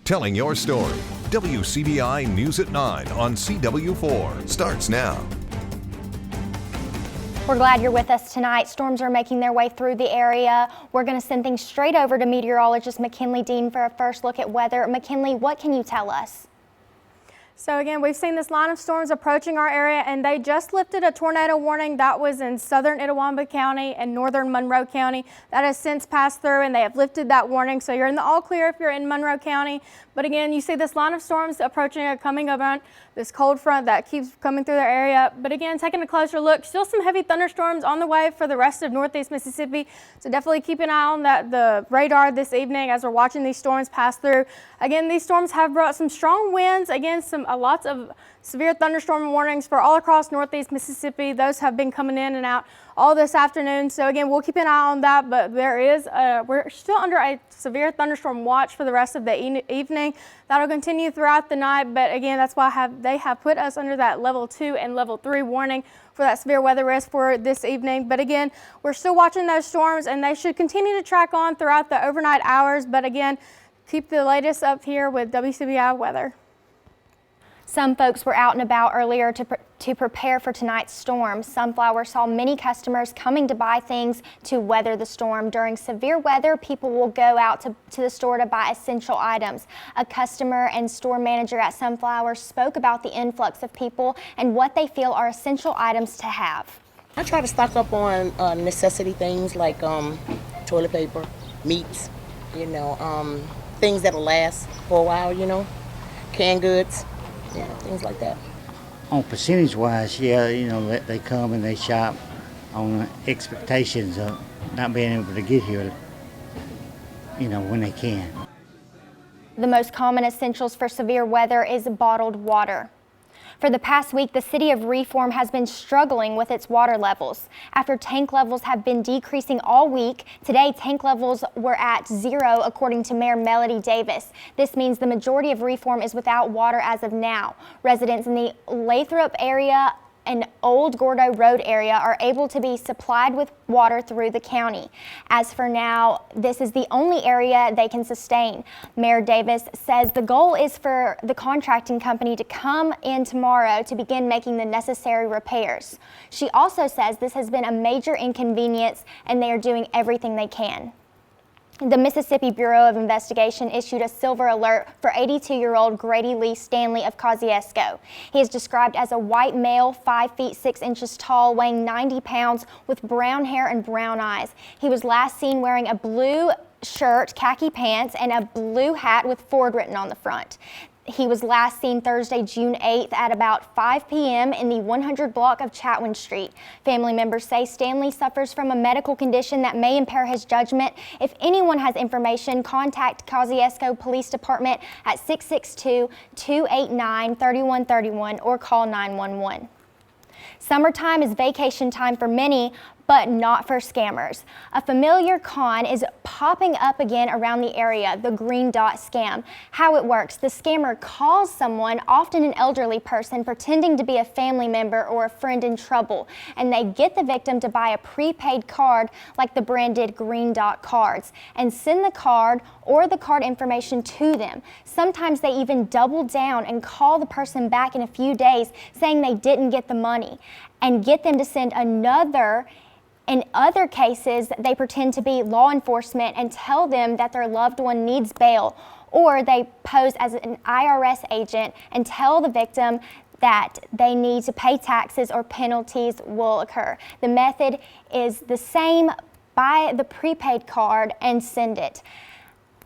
Telling your story. WCBI News at 9 on CW4 starts now. We're glad you're with us tonight. Storms are making their way through the area. We're going to send things straight over to meteorologist McKinley Dean for a first look at weather. McKinley, what can you tell us? So again, we've seen this line of storms approaching our area, and they just lifted a tornado warning that was in southern Itawamba County and northern Monroe County. That has since passed through, and they have lifted that warning. So you're in the all clear if you're in Monroe County. But again, you see this line of storms approaching and coming around this cold front that keeps coming through their area. But again, taking a closer look, still some heavy thunderstorms on the way for the rest of northeast Mississippi. So definitely keep an eye on the radar this evening as we're watching these storms pass through. Again, these storms have brought some strong winds. Again, lots of severe thunderstorm warnings for all across northeast Mississippi. Those have been coming in and out all this afternoon. So again, we'll keep an eye on that, but we're still under a severe thunderstorm watch for the rest of the evening. That'll continue throughout the night, but again, that's why they have put us under that level 2 and level 3 warning for that severe weather risk for this evening. But again, we're still watching those storms, and they should continue to track on throughout the overnight hours. But again, keep the latest up here with WCBI weather. Some folks were out and about earlier to prepare for tonight's storm. Sunflower saw many customers coming to buy things to weather the storm. During severe weather, people will go out to the store to buy essential items. A customer and store manager at Sunflower spoke about the influx of people and what they feel are essential items to have. I try to stock up on necessity things like toilet paper, meats, things that'll last for a while, canned goods. Things like that. On percentage-wise, they come and they shop on expectations of not being able to get here, when they can. The most common essentials for severe weather is bottled water. For the past week, the city of Reform has been struggling with its water levels. After tank levels have been decreasing all week, today tank levels were at 0 according to Mayor Melody Davis. This means the majority of Reform is without water as of now. Residents in the Lathrop area and Old Gordo Road area are able to be supplied with water through the county. As for now, this is the only area they can sustain. Mayor Davis says the goal is for the contracting company to come in tomorrow to begin making the necessary repairs. She also says this has been a major inconvenience and they are doing everything they can. The Mississippi Bureau of Investigation issued a silver alert for 82-year-old Grady Lee Stanley of Kosciuszko. He is described as a white male, 5 feet 6 inches tall, weighing 90 pounds, with brown hair and brown eyes. He was last seen wearing a blue shirt, khaki pants, and a blue hat with Ford written on the front. He was last seen Thursday, June 8th at about 5 p.m. in the 100 block of Chatwin Street. Family members say Stanley suffers from a medical condition that may impair his judgment. If anyone has information, contact Kosciuszko Police Department at 662-289-3131 or call 911. Summertime is vacation time for many, but not for scammers. A familiar con is popping up again around the area, the green dot scam. How it works: the scammer calls someone, often an elderly person, pretending to be a family member or a friend in trouble, and they get the victim to buy a prepaid card like the branded green dot cards and send the card or the card information to them. Sometimes they even double down and call the person back in a few days saying they didn't get the money and get them to send another. In other cases, they pretend to be law enforcement and tell them that their loved one needs bail, or they pose as an IRS agent and tell the victim that they need to pay taxes or penalties will occur. The method is the same: buy the prepaid card and send it.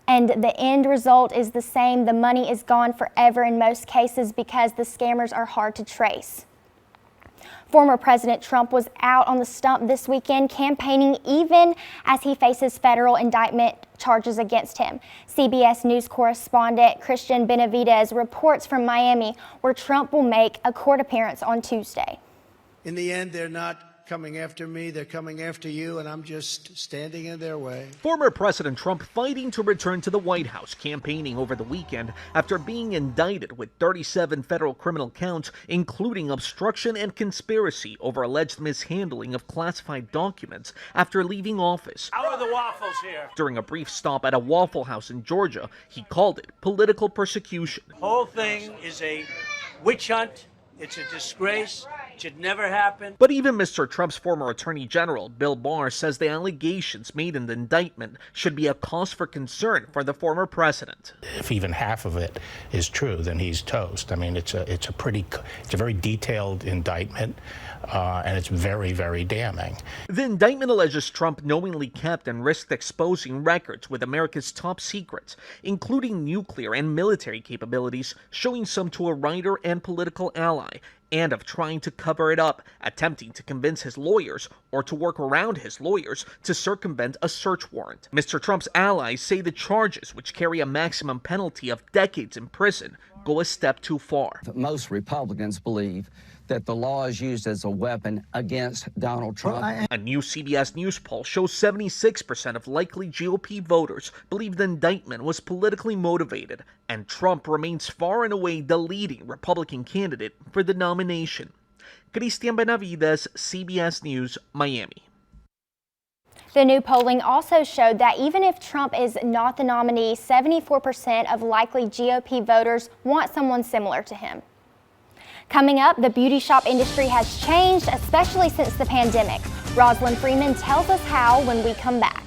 And the end result is the same. The money is gone forever in most cases because the scammers are hard to trace. Former President Trump was out on the stump this weekend campaigning even as he faces federal indictment charges against him. CBS News correspondent Christian Benavidez reports from Miami, where Trump will make a court appearance on Tuesday. In the end, they're not coming after me, they're coming after you, and I'm just standing in their way. Former President Trump fighting to return to the White House, campaigning over the weekend after being indicted with 37 federal criminal counts, including obstruction and conspiracy over alleged mishandling of classified documents after leaving office. How are the waffles here? During a brief stop at a Waffle House in Georgia, he called it political persecution. The whole thing is a witch hunt. It's a disgrace. It should never happen. But even Mr. Trump's former Attorney General, Bill Barr, says the allegations made in the indictment should be a cause for concern for the former president. If even half of it is true, then he's toast. I mean, it's a very detailed indictment, and it's very, very damning. The indictment alleges Trump knowingly kept and risked exposing records with America's top secrets, including nuclear and military capabilities, showing some to a writer and political ally, and of trying to cover it up, attempting to convince his lawyers or to work around his lawyers to circumvent a search warrant. Mr. Trump's allies say the charges, which carry a maximum penalty of decades in prison, go a step too far. Most Republicans believe that the law is used as a weapon against Donald Trump. A new CBS News poll shows 76% of likely GOP voters believe the indictment was politically motivated, and Trump remains far and away the leading Republican candidate for the nomination. Cristian Benavides, CBS News, Miami. The new polling also showed that even if Trump is not the nominee, 74% of likely GOP voters want someone similar to him. Coming up, the beauty shop industry has changed, especially since the pandemic. Rosalind Freeman tells us how when we come back.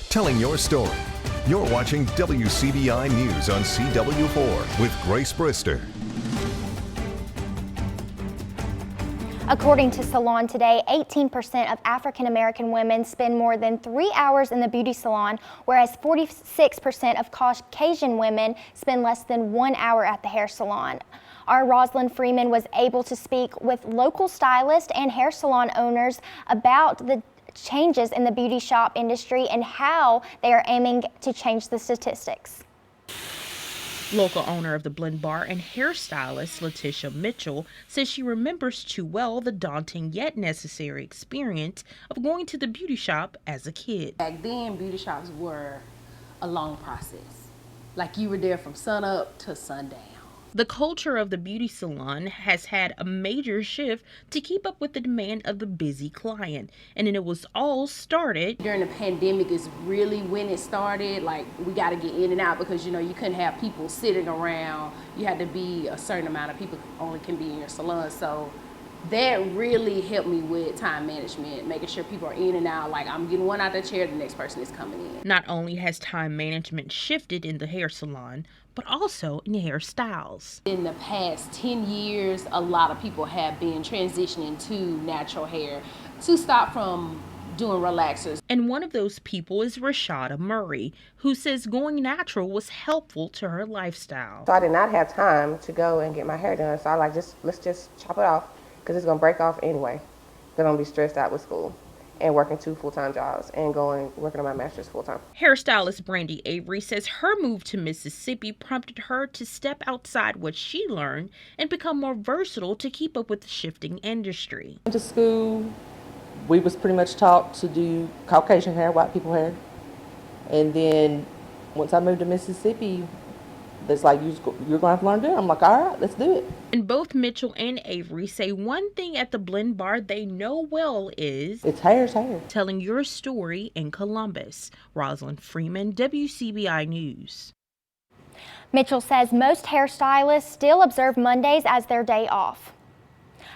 Telling your story. You're watching WCBI News on CW4 with Grace Brister. According to Salon Today, 18% of African American women spend more than 3 hours in the beauty salon, whereas 46% of Caucasian women spend less than 1 hour at the hair salon. Our Rosalind Freeman was able to speak with local stylists and hair salon owners about the changes in the beauty shop industry and how they are aiming to change the statistics. Local owner of the Blend Bar and hairstylist Letitia Mitchell says she remembers too well the daunting yet necessary experience of going to the beauty shop as a kid. Back then, beauty shops were a long process. Like you were there from sunup to sundown. The culture of the beauty salon has had a major shift to keep up with the demand of the busy client, and it was all started during the pandemic is really when it started. Like, we got to get in and out because, you know, you couldn't have people sitting around. You had to be a certain amount of people only can be in your salon. So that really helped me with time management, making sure people are in and out. Like, I'm getting one out the chair, the next person is coming in. Not only has time management shifted in the hair salon, but also in hairstyles. In the past 10 years, a lot of people have been transitioning to natural hair to stop from doing relaxers. And one of those people is Rashada Murray, who says going natural was helpful to her lifestyle. So I did not have time to go and get my hair done, so I let's just chop it off because it's gonna break off anyway. Then I'm gonna be stressed out with school and working 2 full-time jobs and working on my master's full-time. Hairstylist Brandy Avery says her move to Mississippi prompted her to step outside what she learned and become more versatile to keep up with the shifting industry. Went to school, we was pretty much taught to do Caucasian hair, white people hair. And then once I moved to Mississippi, it's like, you're going to have to learn to do it. I'm like, all right, let's do it. And both Mitchell and Avery say one thing at the Blend Bar they know well is it's hair's hair. Telling your story in Columbus. Rosalind Freeman, WCBI News. Mitchell says most hairstylists still observe Mondays as their day off.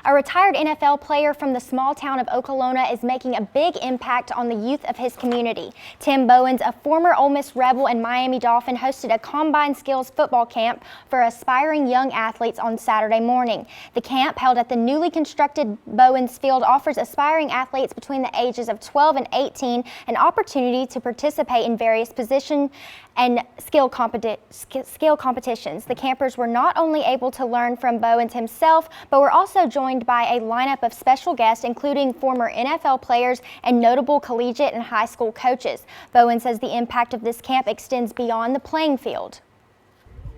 A retired NFL player from the small town of Okolona is making a big impact on the youth of his community. Tim Bowens, a former Ole Miss Rebel and Miami Dolphin, hosted a combine skills football camp for aspiring young athletes on Saturday morning. The camp, held at the newly constructed Bowens Field, offers aspiring athletes between the ages of 12 and 18 an opportunity to participate in various position and skill competitions. The campers were not only able to learn from Bowens himself, but were also joined by a lineup of special guests, including former NFL players and notable collegiate and high school coaches. Bowens says the impact of this camp extends beyond the playing field.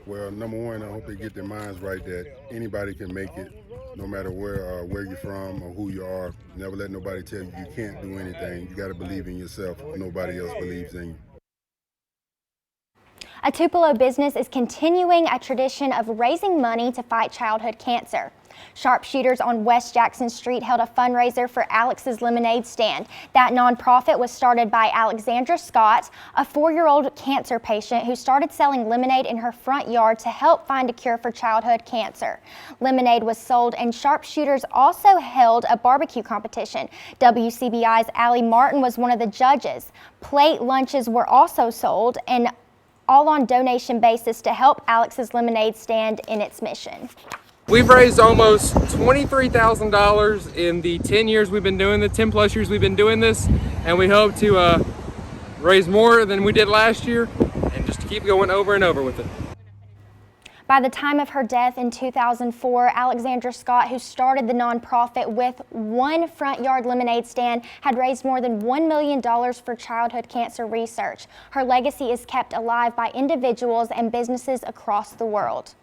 Well, number one, I hope they get their minds right that anybody can make it, no matter where you're from or who you are. Never let nobody tell you you can't do anything. You got to believe in yourself. Nobody else believes in you. A Tupelo business is continuing a tradition of raising money to fight childhood cancer. Sharpshooters on West Jackson Street held a fundraiser for Alex's Lemonade Stand. That nonprofit was started by Alexandra Scott, a 4-year-old cancer patient who started selling lemonade in her front yard to help find a cure for childhood cancer. Lemonade was sold, and Sharpshooters also held a barbecue competition. WCBI's Allie Martin was one of the judges. Plate lunches were also sold, and all on donation basis to help Alex's Lemonade Stand in its mission. We've raised almost $23,000 in the 10 years we've been doing this, 10 plus years we've been doing this, and we hope to raise more than we did last year and just to keep going over and over with it. By the time of her death in 2004, Alexandra Scott, who started the nonprofit with one front yard lemonade stand, had raised more than $1 million for childhood cancer research. Her legacy is kept alive by individuals and businesses across the world.